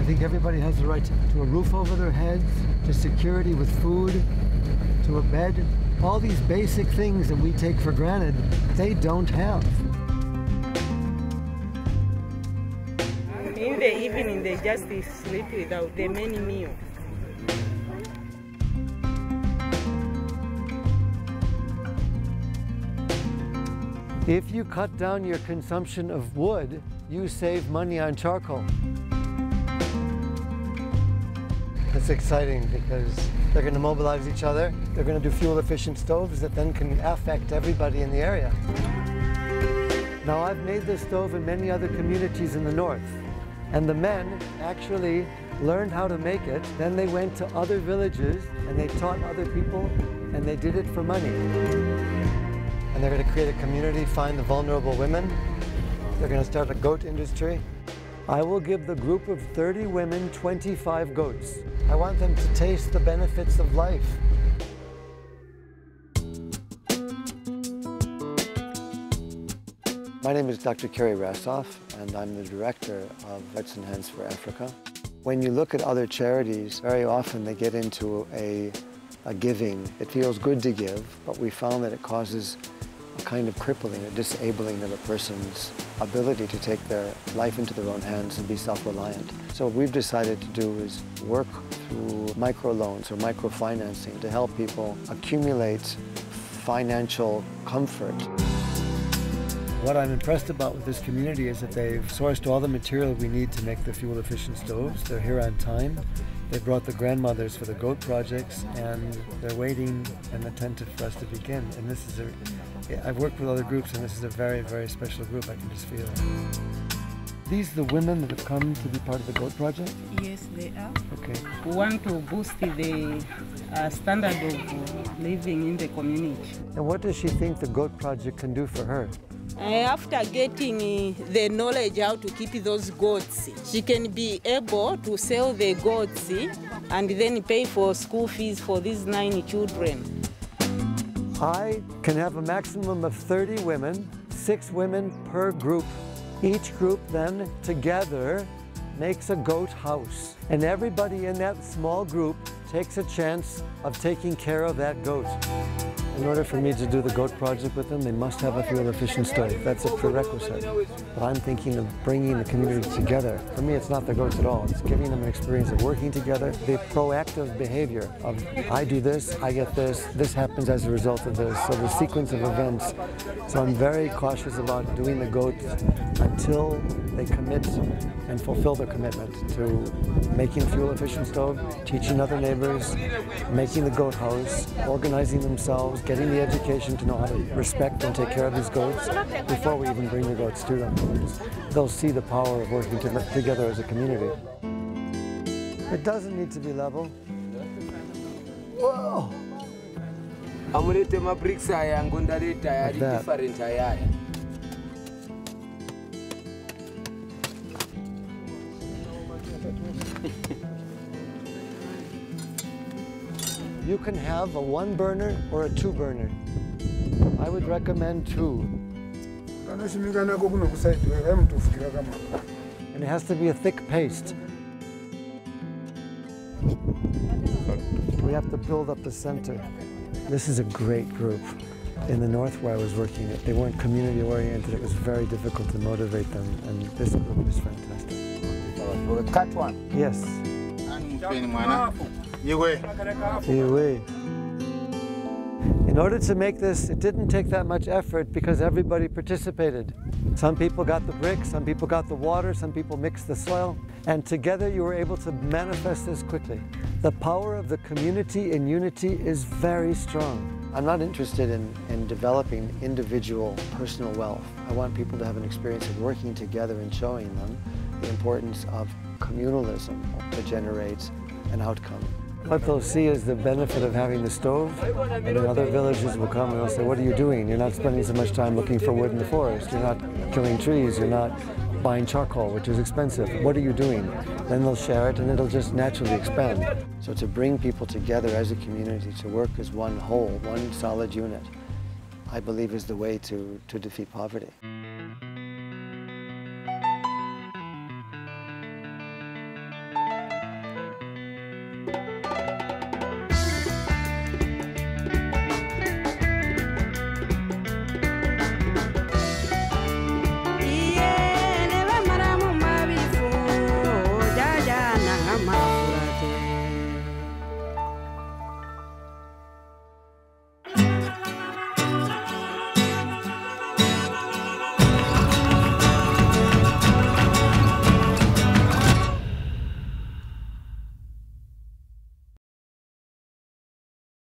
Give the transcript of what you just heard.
think everybody has the right to a roof over their heads, to security with food, to a bed. All these basic things that we take for granted, they don't have. In the evening, they just sleep without the main meal. If you cut down your consumption of wood, you save money on charcoal. It's exciting because they're going to mobilize each other. They're going to do fuel-efficient stoves that then can affect everybody in the area. Now, I've made this stove in many other communities in the north, and the men actually learned how to make it. Then they went to other villages and they taught other people, and they did it for money. And they're going to create a community, find the vulnerable women. They're going to start a goat industry. I will give the group of 30 women 25 goats. I want them to taste the benefits of life. My name is Dr. Kerry Rassoff, and I'm the director of Hearts and Hands for Africa. When you look at other charities, very often they get into a giving. It feels good to give, but we found that it causes a kind of crippling or disabling of a person's ability to take their life into their own hands and be self-reliant. So what we've decided to do is work through microloans or microfinancing to help people accumulate financial comfort. What I'm impressed about with this community is that they've sourced all the material we need to make the fuel-efficient stoves. They're here on time. They brought the grandmothers for the goat projects, and they're waiting and attentive for us to begin. And this is I've worked with other groups, and this is a very, very special group. I can just feel it. These are the women that have come to be part of the goat project? Yes, they are. Okay. We want to boost the standard of living in the community. And what does she think the goat project can do for her? After getting the knowledge how to keep those goats, she can be able to sell the goats and then pay for school fees for these 9 children. I can have a maximum of 30 women, 6 women per group. Each group then together makes a goat house. And everybody in that small group takes a chance of taking care of that goat. In order for me to do the goat project with them, they must have a fuel-efficient stove. That's a prerequisite. But I'm thinking of bringing the community together. For me, it's not the goats at all. It's giving them an experience of working together, the proactive behavior of I do this, I get this happens as a result of this. So the sequence of events. So I'm very cautious about doing the goats until they commit and fulfill their commitment to making a fuel-efficient stove, teaching other neighbors, making the goat house, organizing themselves, getting the education to know how to respect and take care of these goats before we even bring the goats to them. They'll see the power of working together as a community. It doesn't need to be level. Whoa! Like that. You can have a 1 burner or a 2 burner. I would recommend 2. And it has to be a thick paste. We have to build up the center. This is a great group. In the north where I was working, they weren't community oriented. It was very difficult to motivate them, and this group is fantastic. Cut one. Yes. In order to make this, it didn't take that much effort because everybody participated. Some people got the bricks, some people got the water, some people mixed the soil, and together you were able to manifest this quickly. The power of the community in unity is very strong. I'm not interested in developing individual personal wealth. I want people to have an experience of working together and showing them the importance of communalism that generates an outcome. What they'll see is the benefit of having the stove, and then other villages will come and they'll say, what are you doing? You're not spending so much time looking for wood in the forest. You're not killing trees. You're not buying charcoal, which is expensive. What are you doing? Then they'll share it and it'll just naturally expand. So to bring people together as a community, to work as one whole, one solid unit, I believe is the way to defeat poverty.